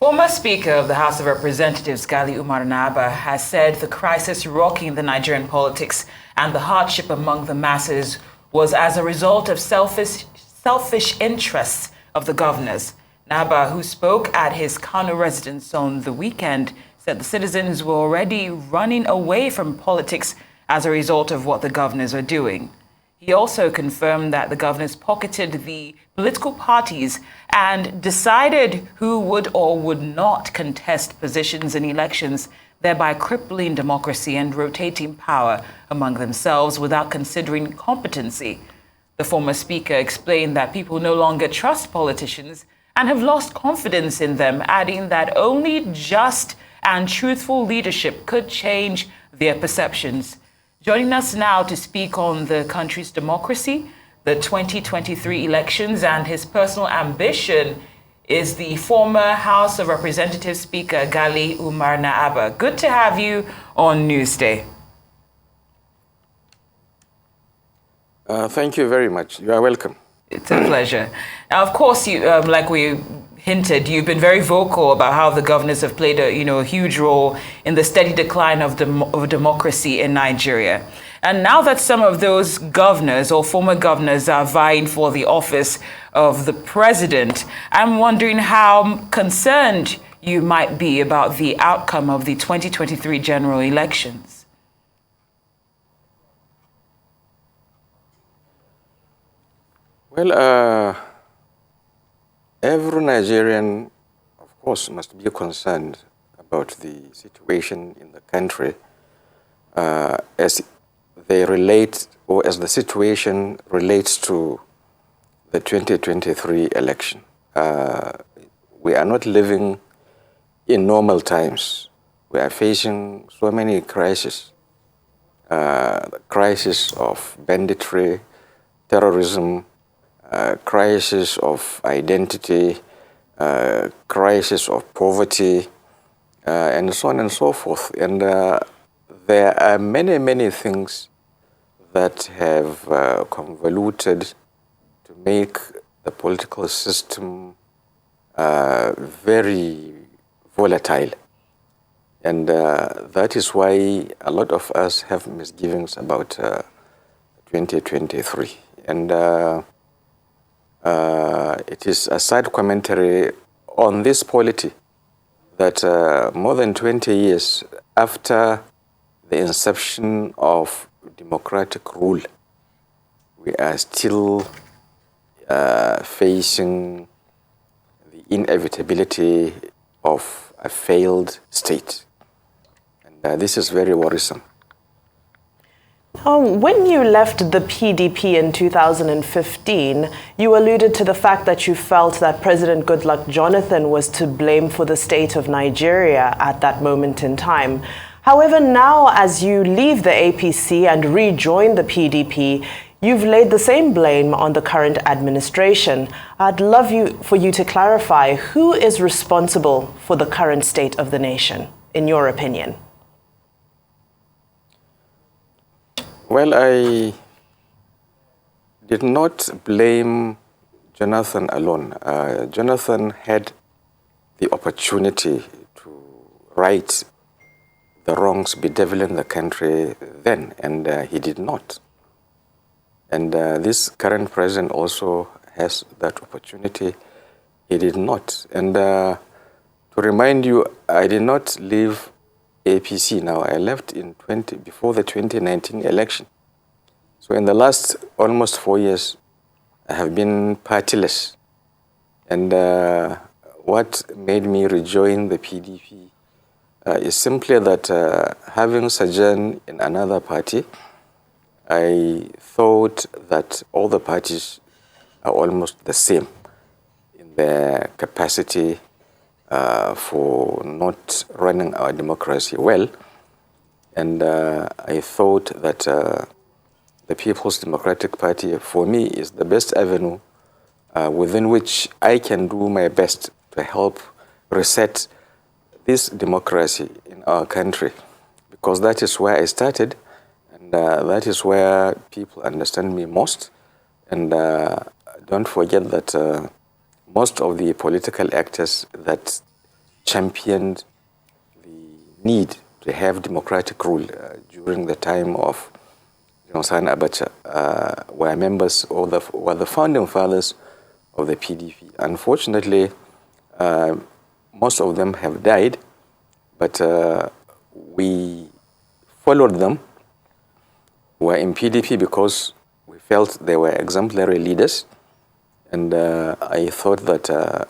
Former Speaker of the House of Representatives, Ghali Na'Abba, has said the crisis rocking the Nigerian politics and the hardship among the masses was as a result of selfish interests of the governors. Na'Abba, who spoke at his Kano residence on the weekend, said the citizens were already running away from politics as a result of what the governors are doing. He also confirmed that the governors pocketed the political parties and decided who would or would not contest positions in elections, thereby crippling democracy and rotating power among themselves without considering competency. The former speaker explained that people no longer trust politicians and have lost confidence in them, adding that only just and truthful leadership could change their perceptions. Joining us now to speak on the country's democracy, the 2023 elections, and his personal ambition is the former House of Representatives Speaker, Ghali Na'Abba. Good to have you on Newsday. Thank you very much. You are welcome. It's a pleasure. Now, of course, you, like we hinted, you've been very vocal about how the governors have played a huge role in the steady decline of democracy in Nigeria. And now that some of those governors or former governors are vying for the office of the president, I'm wondering how concerned you might be about the outcome of the 2023 general elections. Well, every Nigerian, of course, must be concerned about the situation in the country as they relate, or as the situation relates to the 2023 election. We are not living in normal times. We are facing so many crises. The crisis of banditry, terrorism, crisis of identity, crisis of poverty, and so on and so forth. And there are many, many things that have convoluted to make the political system very volatile. And that is why a lot of us have misgivings about 2023. And it is a sad commentary on this polity that more than 20 years after the inception of democratic rule, we are still facing the inevitability of a failed state. And this is very worrisome. When you left the PDP in 2015, you alluded to the fact that you felt that President Goodluck Jonathan was to blame for the state of Nigeria at that moment in time. However, now as you leave the APC and rejoin the PDP, you've laid the same blame on the current administration. I'd love for you to clarify who is responsible for the current state of the nation, in your opinion. Well, I did not blame Jonathan alone. Jonathan had the opportunity to right the wrongs bedeviling the country then, and he did not. And this current president also has that opportunity. He did not. And to remind you, I did not leave APC now. I left before the 2019 election. So in the last almost 4 years, I have been partyless. And what made me rejoin the PDP is simply that having sojourned in another party, I thought that all the parties are almost the same in their capacity for not running our democracy well. And I thought that the People's Democratic Party, for me, is the best avenue within which I can do my best to help reset this democracy in our country. Because that is where I started, and that is where people understand me most. And don't forget that most of the political actors that championed the need to have democratic rule during the time of Sani Abacha, were members or were the founding fathers of the PDP. Unfortunately, most of them have died, but we followed them. We were in PDP because we felt they were exemplary leaders, and I thought that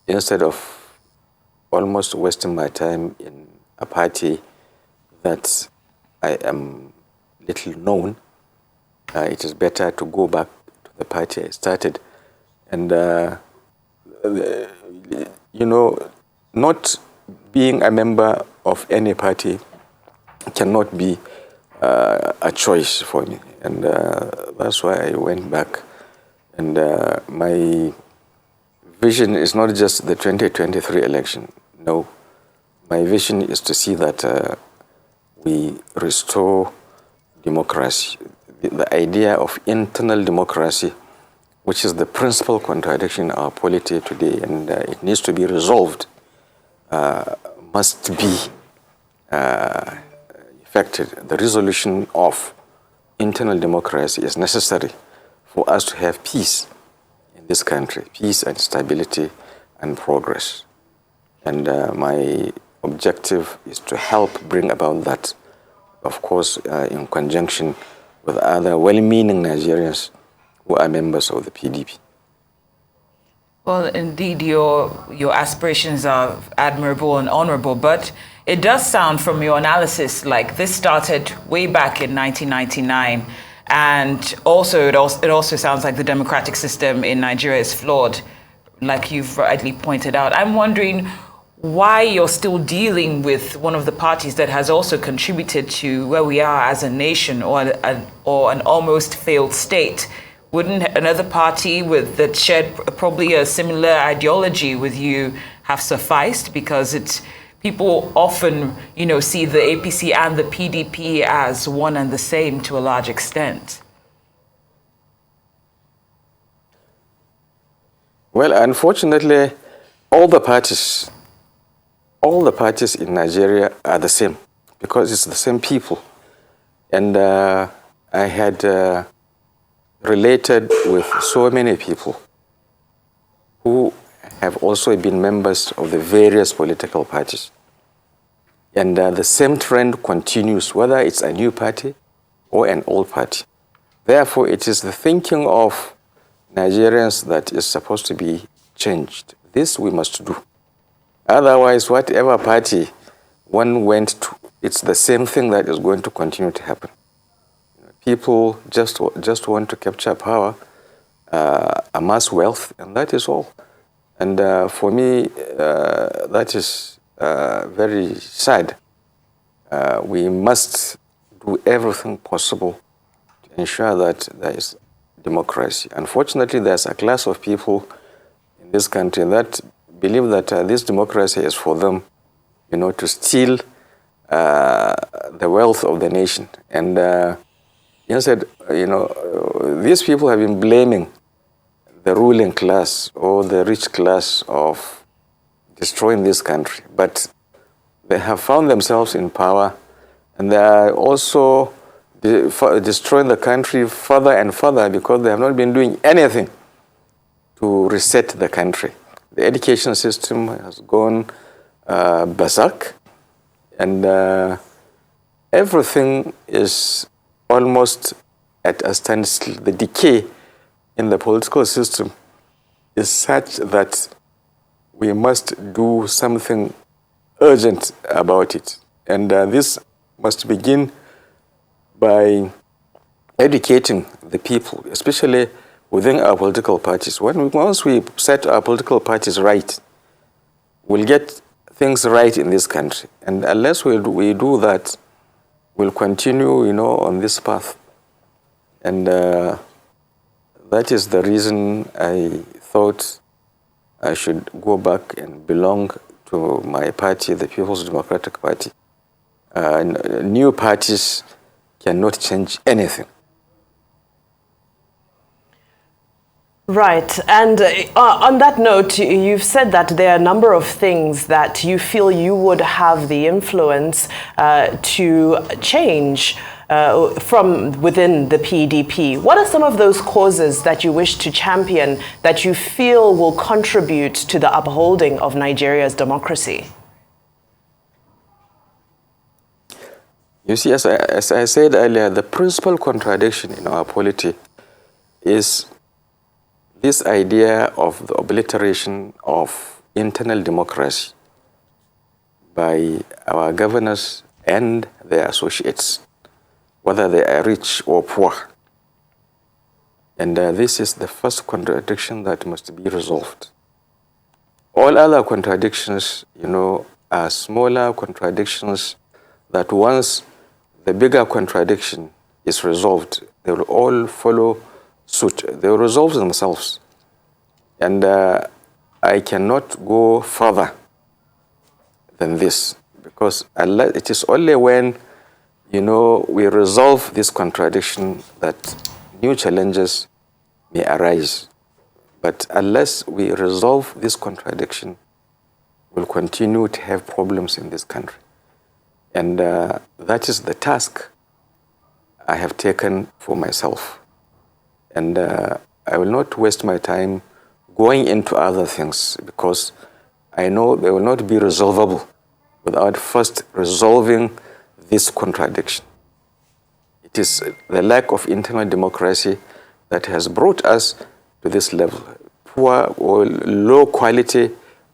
instead of almost wasting my time in a party that I am little known, it is better to go back to the party I started. And, not being a member of any party cannot be a choice for me. And that's why I went back. And my vision is not just the 2023 election. No, my vision is to see that we restore democracy. The idea of internal democracy, which is the principal contradiction in our polity today, and it needs to be resolved, must be effected. The resolution of internal democracy is necessary for us to have peace in this country, peace and stability and progress. And my objective is to help bring about that, of course, in conjunction with other well-meaning Nigerians who are members of the PDP. Well, indeed, your aspirations are admirable and honorable, but it does sound from your analysis like this started way back in 1999, and also it also sounds like the democratic system in Nigeria is flawed, like you've rightly pointed out. I'm wondering why you're still dealing with one of the parties that has also contributed to where we are as a nation, or an almost failed state. Wouldn't another party that shared probably a similar ideology with you have sufficed? Because people often, see the APC and the PDP as one and the same to a large extent. Well, unfortunately, all the parties in Nigeria are the same, because it's the same people. And I had related with so many people who have also been members of the various political parties. And the same trend continues, whether it's a new party or an old party. Therefore, it is the thinking of Nigerians that is supposed to be changed. This we must do. Otherwise, whatever party one went to, it's the same thing that is going to continue to happen. People just want to capture power, amass wealth, and that is all. And for me, that is very sad. We must do everything possible to ensure that there is democracy. Unfortunately, there's a class of people in this country that believe that this democracy is for them, to steal the wealth of the nation. And instead, these people have been blaming the ruling class or the rich class of destroying this country. But they have found themselves in power, and they are also destroying the country further and further because they have not been doing anything to reset the country. The education system has gone berserk, and everything is almost at a standstill. The decay in the political system is such that we must do something urgent about it. And this must begin by educating the people, especially within our political parties. Once we set our political parties right, we'll get things right in this country. And unless we do that, we'll continue, on this path. And that is the reason I thought I should go back and belong to my party, the People's Democratic Party. New parties cannot change anything. Right. And on that note, you've said that there are a number of things that you feel you would have the influence to change from within the PDP. What are some of those causes that you wish to champion that you feel will contribute to the upholding of Nigeria's democracy? You see, as I said earlier, the principal contradiction in our polity is this idea of the obliteration of internal democracy by our governors and their associates, whether they are rich or poor. And this is the first contradiction that must be resolved. All other contradictions, are smaller contradictions that once the bigger contradiction is resolved, they will all follow suit. They will resolve themselves. And I cannot go further than this, because it is only when, we resolve this contradiction that new challenges may arise. But unless we resolve this contradiction, we'll continue to have problems in this country. And that is the task I have taken for myself. And I will not waste my time going into other things, because I know they will not be resolvable without first resolving this contradiction. It is the lack of internal democracy that has brought us to this level. Poor or low quality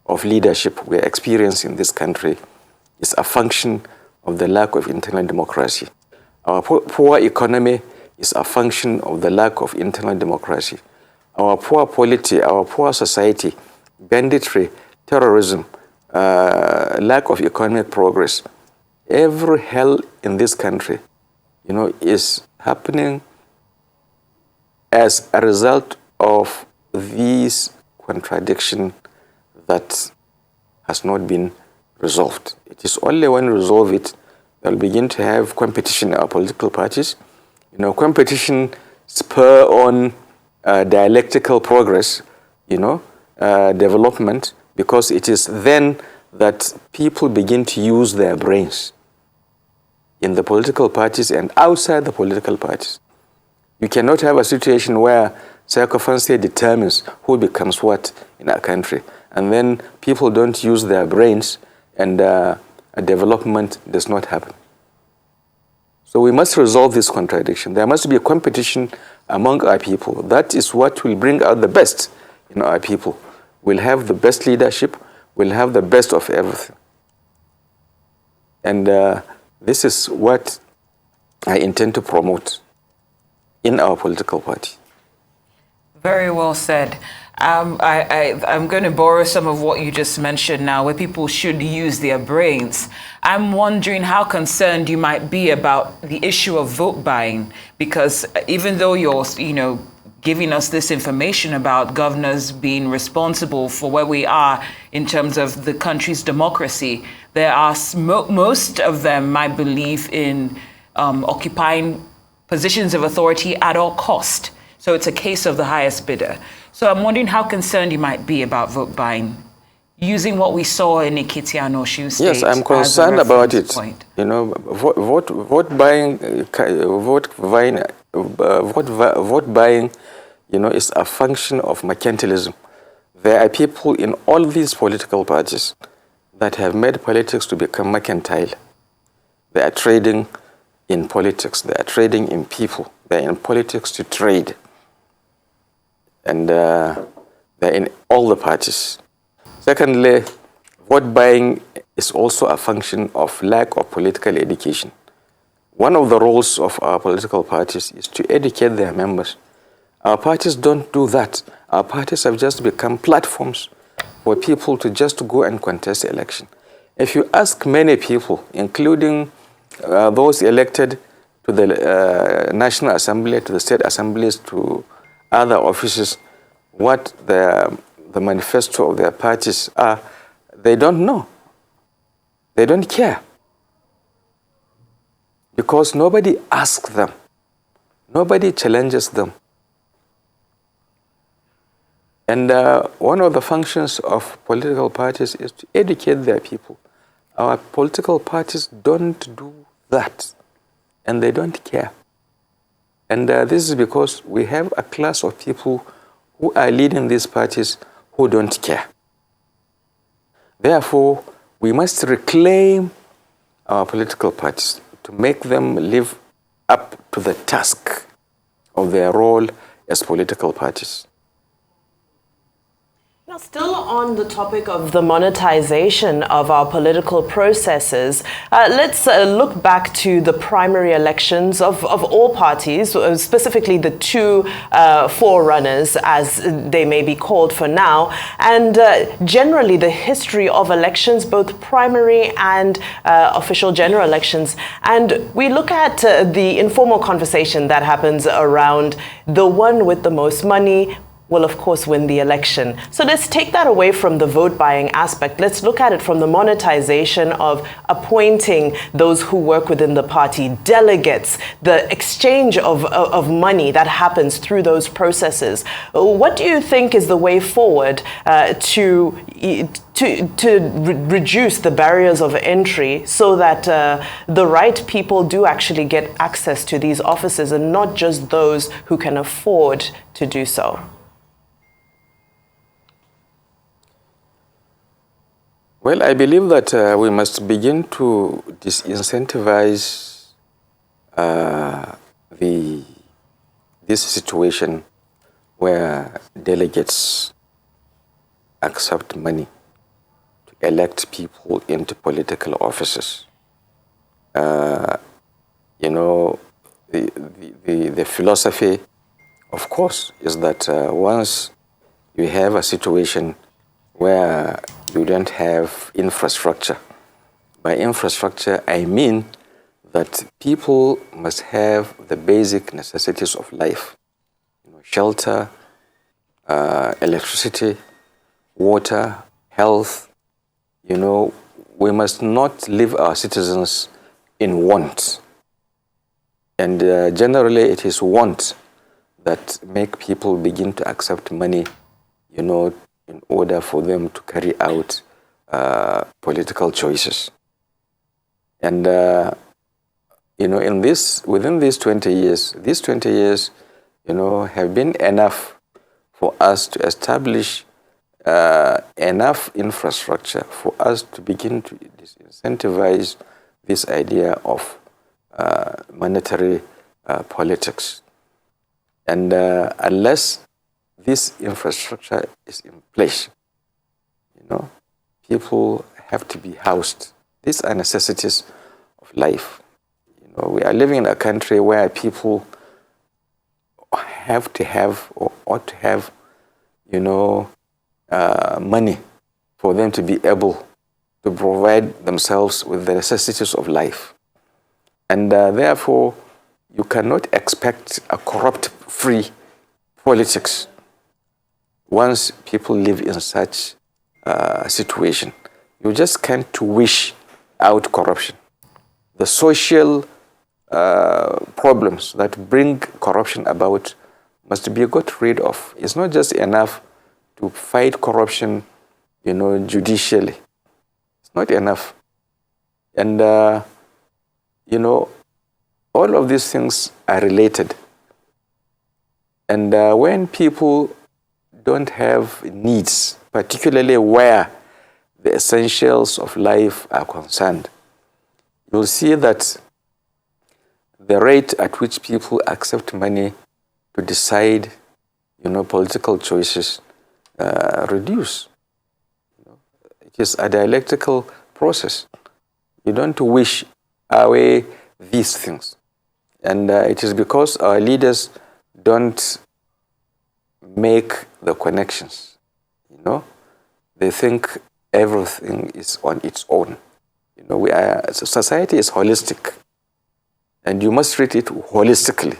of leadership we are experiencing in this country is a function of the lack of internal democracy. Our poor economy is a function of the lack of internal democracy. Our poor polity, our poor society, banditry, terrorism, lack of economic progress, every hell in this country, is happening as a result of these contradiction that has not been resolved. It is only when we resolve it that we'll begin to have competition in our political parties. Competition spur on dialectical progress, development, because it is then that people begin to use their brains in the political parties and outside the political parties. You cannot have a situation where circumstance determines who becomes what in a country, and then people don't use their brains, and a development does not happen. So we must resolve this contradiction. There must be a competition among our people. That is what will bring out the best in our people. We'll have the best leadership. We'll have the best of everything. And this is what I intend to promote in our political party. Very well said. I'm going to borrow some of what you just mentioned now, where people should use their brains. I'm wondering how concerned you might be about the issue of vote buying, because even though you're, giving us this information about governors being responsible for where we are in terms of the country's democracy, there are most of them, I believe, in occupying positions of authority at all cost. So it's a case of the highest bidder. So I'm wondering how concerned you might be about vote buying, using what we saw in Ekiti and Osun State. Yes, I'm concerned about it. Point. Vote buying, is a function of mercantilism. There are people in all these political parties that have made politics to become mercantile. They are trading in politics. They are trading in people. They are in politics to trade. And they're in all the parties. Secondly, vote buying is also a function of lack of political education. One of the roles of our political parties is to educate their members. Our parties don't do that. Our parties have just become platforms for people to just go and contest the election. If you ask many people, including those elected to the National Assembly, to the state assemblies, to other offices, what the manifesto of their parties are, they don't know. They don't care. Because nobody asks them. Nobody challenges them. And one of the functions of political parties is to educate their people. Our political parties don't do that, and they don't care. And this is because we have a class of people who are leading these parties who don't care. Therefore, we must reclaim our political parties to make them live up to the task of their role as political parties. Now, still on the topic of the monetization of our political processes, let's look back to the primary elections of all parties, specifically the two forerunners, as they may be called for now, and generally the history of elections, both primary and official general elections. And we look at the informal conversation that happens around the one with the most money will, of course, win the election. So let's take that away from the vote buying aspect. Let's look at it from the monetization of appointing those who work within the party, delegates, the exchange of money that happens through those processes. What do you think is the way forward to reduce the barriers of entry so that the right people do actually get access to these offices and not just those who can afford to do so? Well, I believe that we must begin to disincentivize this situation where delegates accept money to elect people into political offices. You know, the philosophy, of course, is that once you have a situation where you don't have infrastructure. By infrastructure, I mean that people must have the basic necessities of life. You know, shelter, electricity, water, health. You know, we must not leave our citizens in want. And generally, it is want that make people begin to accept money, you know, in order for them to carry out political choices. And, you know, within these 20 years, you know, have been enough for us to establish enough infrastructure for us to begin to disincentivize this idea of monetary politics. And unless this infrastructure is in place, you know, people have to be housed. These are necessities of life. You know, we are living in a country where people have to have or ought to have, you know, money for them to be able to provide themselves with the necessities of life. And therefore, you cannot expect a corrupt-free politics once people live in such a situation. You just can't wish out corruption. The social problems that bring corruption about must be got rid of. It's not just enough to fight corruption, you know, judicially. It's not enough. And, you know, all of these things are related. And when people don't have needs, particularly where the essentials of life are concerned, you'll see that the rate at which people accept money to decide, you know, political choices reduce. You know, it is a dialectical process. You don't wish away these things. And it is because our leaders don't make the connections, you know. They think everything is on its own. You know, society is holistic, and you must treat it holistically.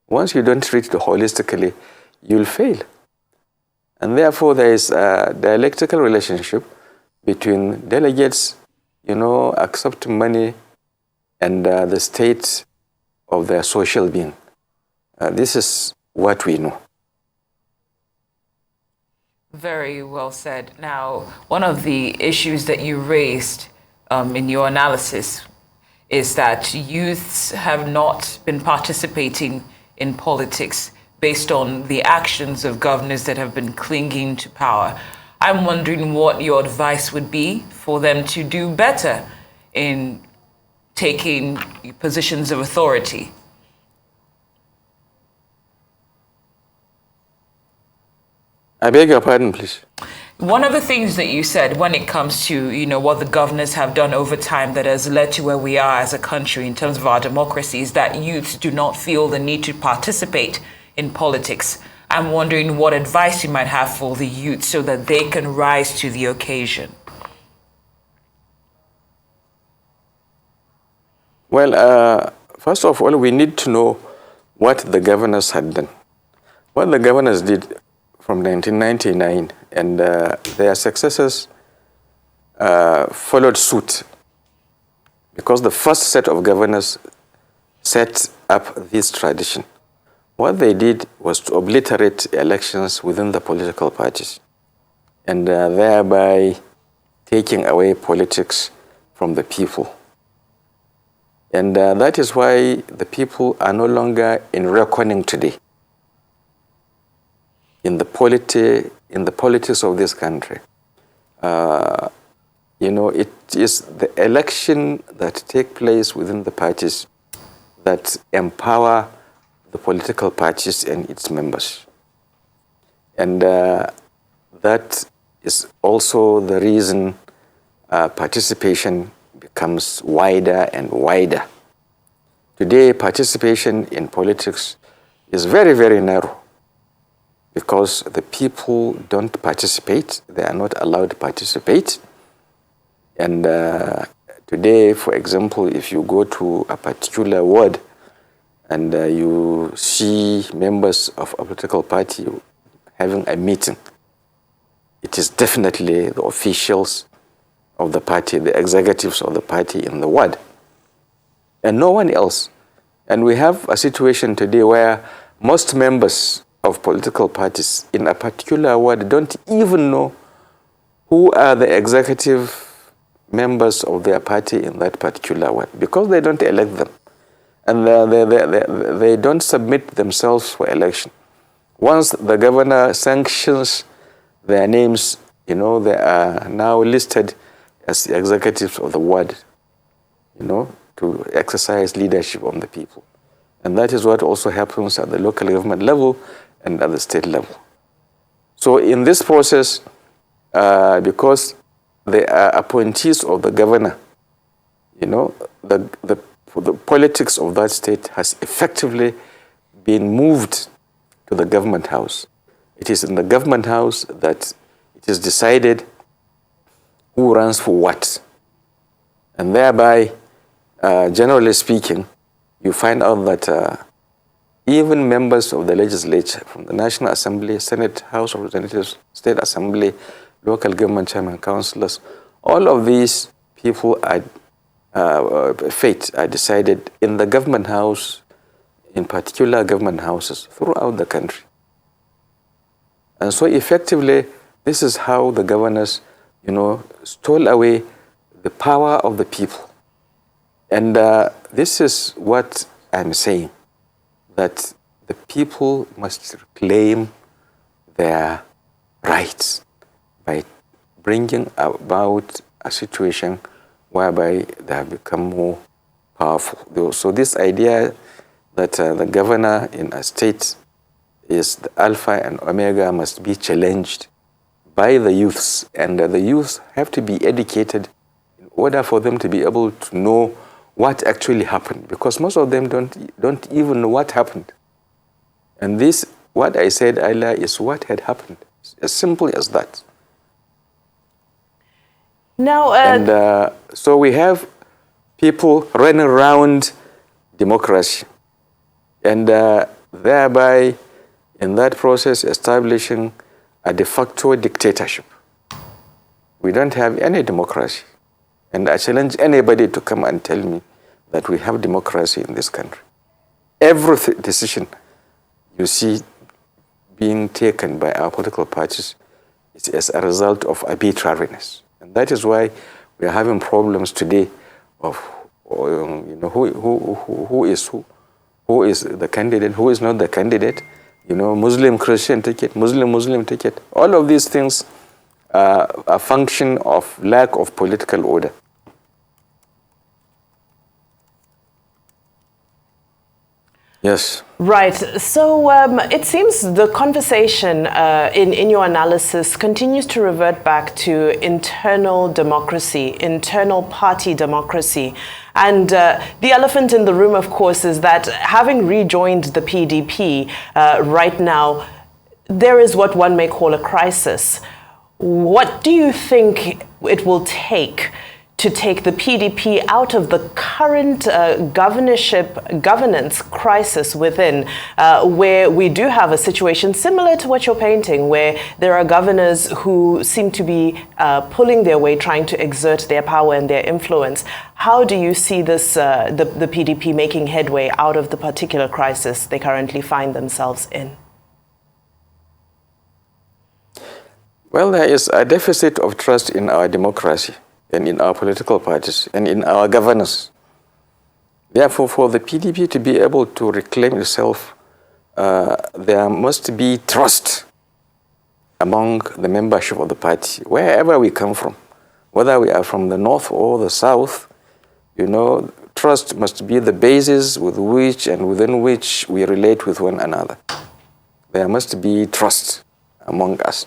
Once you don't treat it holistically, you'll fail. And therefore, there is a dialectical relationship between delegates, you know, accepting money and the state of their social being. This is what we know. Very well said. Now, one of the issues that you raised in your analysis is that youths have not been participating in politics based on the actions of governors that have been clinging to power. I'm wondering what your advice would be for them to do better in taking positions of authority. I beg your pardon, please. One of the things that you said when it comes to, what the governors have done over time that has led to where we are as a country in terms of our democracy is that youths do not feel the need to participate in politics. I'm wondering what advice you might have for the youth so that they can rise to the occasion. Well, first of all, we need to know what the governors had done. What the governors did from 1999 and their successors followed suit, because the first set of governors set up this tradition. What they did was to obliterate elections within the political parties and thereby taking away politics from the people. And that is why the people are no longer in reckoning today in the politics of this country. It is the election that take place within the parties that empower the political parties and its members. And that is also the reason participation becomes wider and wider. Today, participation in politics is very, very narrow because the people don't participate. They are not allowed to participate. And today, for example, if you go to a particular ward and you see members of a political party having a meeting, it is definitely the officials of the party, the executives of the party in the ward, and no one else. And we have a situation today where most members of political parties in a particular ward don't even know who are the executive members of their party in that particular ward, because they don't elect them. And they don't submit themselves for election. Once the governor sanctions their names, they are now listed as the executives of the ward, to exercise leadership on the people. And that is what also happens at the local government level and at the state level. So in this process, because they are appointees of the governor, the politics of that state has effectively been moved to the government house. It is in the government house that it is decided who runs for what. And thereby, generally speaking, you find out that even members of the legislature, from the National Assembly, Senate, House of Representatives, State Assembly, local government chairman, councillors, all of these people are fate are decided in the government house, in particular government houses throughout the country. And so effectively, this is how the governors, stole away the power of the people. And this is what I'm saying, that the people must reclaim their rights by bringing about a situation whereby they have become more powerful. So this idea that the governor in a state is the alpha and omega must be challenged by the youths, and the youths have to be educated in order for them to be able to know what actually happened, because most of them don't even know what happened. And this, what I said earlier, is what had happened. It's as simple as that. Now, and so we have people running around democracy, and thereby, in that process, establishing a de facto dictatorship. We don't have any democracy. And I challenge anybody to come and tell me that we have democracy in this country. Every decision you see being taken by our political parties It's as a result of arbitrariness. And that is why we are having problems today of who is the candidate, who is not the candidate, Muslim, Christian ticket, Muslim ticket. All of these things are a function of lack of political order. Yes. Right. So it seems the conversation in your analysis continues to revert back to internal democracy, internal party democracy. And the elephant in the room, of course, is that having rejoined the PDP right now, there is what one may call a crisis. What do you think it will take to take the PDP out of the current governance crisis within, where we do have a situation similar to what you're painting, where there are governors who seem to be pulling their way, trying to exert their power and their influence? How do you see this, the PDP making headway out of the particular crisis they currently find themselves in? Well, there is a deficit of trust in our democracy and in our political parties and in our governance. Therefore, for the PDP to be able to reclaim itself, there must be trust among the membership of the party, wherever we come from, whether we are from the north or the south. Trust must be the basis with which and within which we relate with one another. There must be trust among us.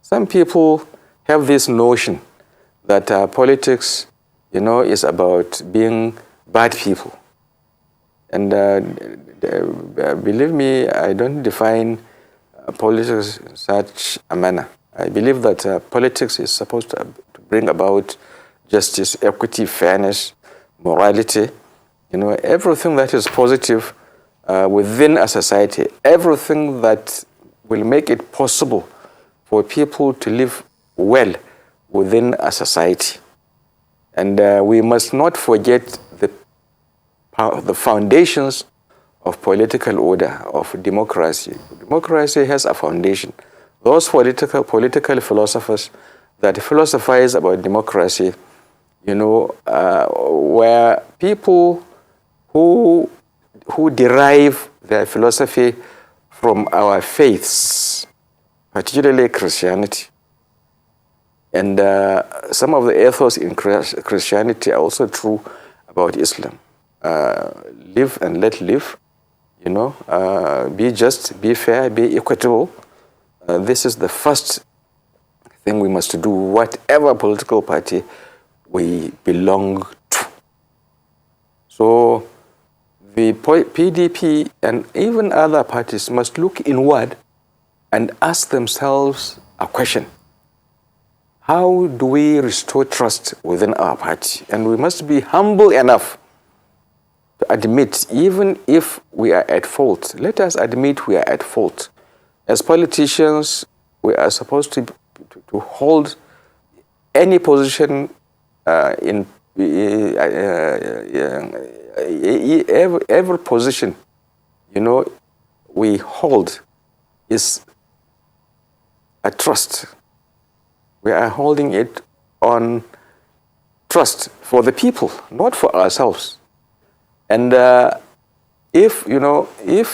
Some people have this notion that politics, is about being bad people. And believe me, I don't define politics in such a manner. I believe that politics is supposed to bring about justice, equity, fairness, morality, everything that is positive within a society, everything that will make it possible for people to live well within a society. And we must not forget the foundations of political order, of democracy. Democracy has a foundation. Those political philosophers that philosophize about democracy, were people who derive their philosophy from our faiths, particularly Christianity. And some of the ethos in Christianity are also true about Islam. Live and let live, be just, be fair, be equitable. This is the first thing we must do, whatever political party we belong to. So the PDP and even other parties must look inward and ask themselves a question. How do we restore trust within our party? And we must be humble enough to admit, even if we are at fault, let us admit we are at fault. As politicians, we are supposed to hold any position in every position, we hold is a trust. We are holding it on trust for the people, not for ourselves. And if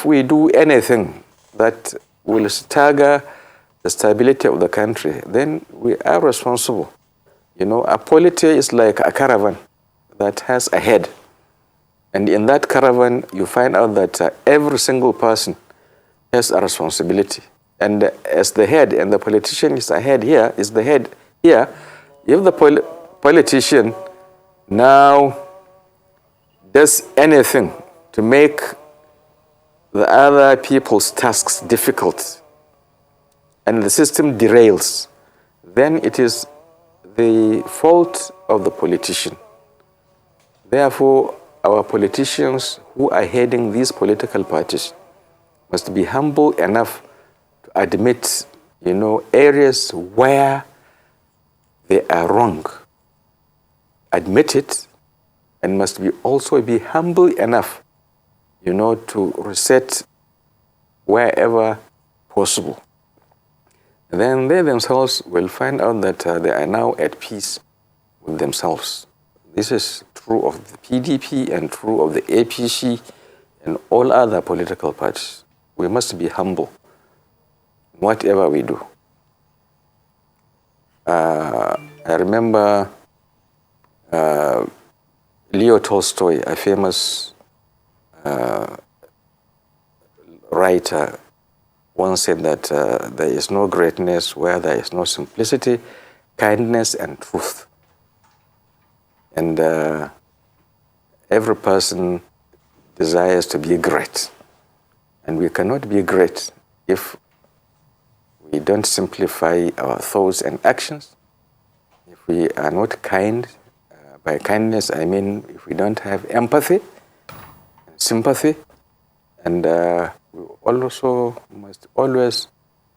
we do anything that will stagger the stability of the country, then we are responsible. A polity is like a caravan that has a head. And in that caravan, you find out that every single person has a responsibility. And as the head, and the politician is the head here, if the politician now does anything to make the other people's tasks difficult and the system derails, then it is the fault of the politician. Therefore, our politicians who are heading these political parties must be humble enough to admit, areas where they are wrong. Admit it, and must also be humble enough, to reset wherever possible. then they themselves will find out that they are now at peace with themselves. This is true of the PDP and true of the APC and all other political parties. We must be humble in whatever we do. I remember Leo Tolstoy, a famous writer, once said that there is no greatness where there is no simplicity, kindness, and truth. And every person desires to be great. And we cannot be great if we don't simplify our thoughts and actions, if we are not kind. By kindness, I mean if we don't have empathy and sympathy, and we also must always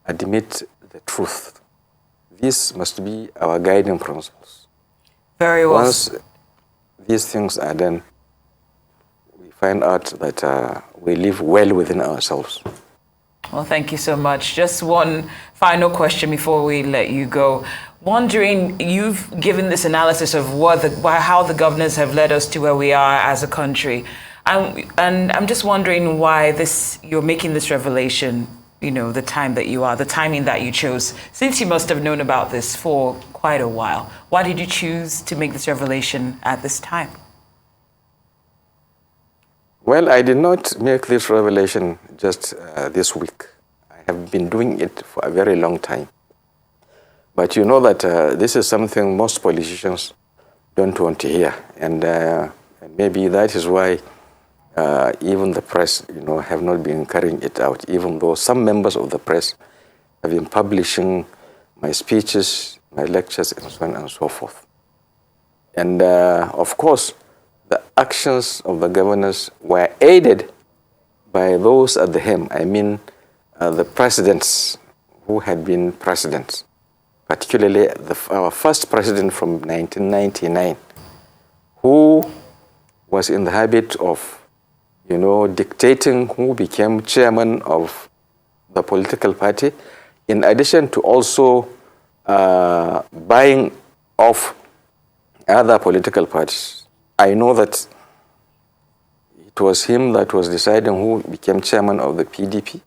admit the truth. This must be our guiding principles. Very well. Once these things are done, we find out that we live well within ourselves. Well, thank you so much. Just one final question before we let you go. Wondering, you've given this analysis of how the governors have led us to where we are as a country. And I'm just wondering why you're making this revelation, the timing that you chose, since you must have known about this for quite a while. Why did you choose to make this revelation at this time? Well, I did not make this revelation just this week. I have been doing it for a very long time. But you know that this is something most politicians don't want to hear. And maybe that is why even the press, have not been carrying it out, even though some members of the press have been publishing my speeches, my lectures, and so on and so forth. And of course, the actions of the governors were aided by those at the helm. I mean, the presidents who had been presidents, particularly our first president from 1999, who was in the habit of, dictating who became chairman of the political party, in addition to also buying off other political parties. I know that it was him that was deciding who became chairman of the PDP,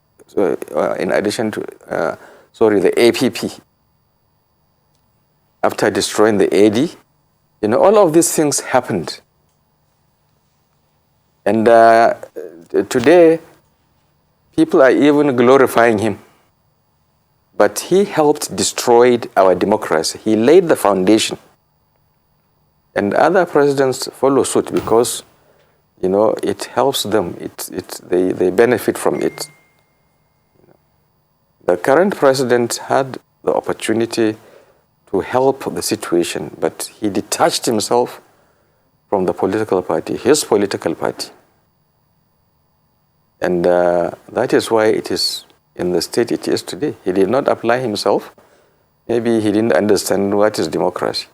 in addition to, the APP. After destroying the AD, all of these things happened. And today, people are even glorifying him. But he helped destroy our democracy. He laid the foundation. And other presidents follow suit because, it helps them. They benefit from it. The current president had the opportunity to help the situation, but he detached himself from the political party, his political party. And that is why it is in the state it is today. He did not apply himself. Maybe he didn't understand what is democracy.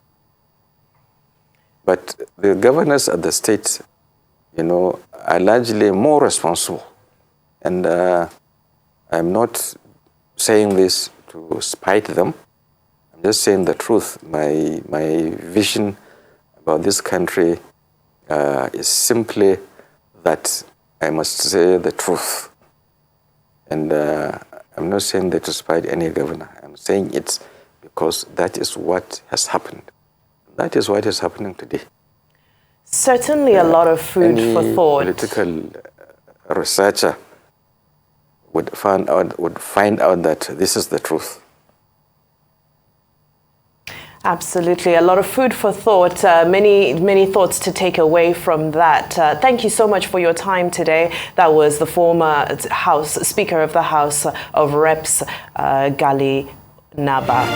But the governors at the state, are largely more responsible. And I'm not saying this to spite them. I'm just saying the truth. My vision about this country is simply that I must say the truth. And I'm not saying that to spite any governor. I'm saying it because that is what has happened. That is what is happening today. Certainly a lot of food for thought. Any political researcher would find out that this is the truth. Absolutely. A lot of food for thought, many thoughts to take away from that. Thank you so much for your time today. That was the former Speaker of the House of Reps, Ghali Na'Abba.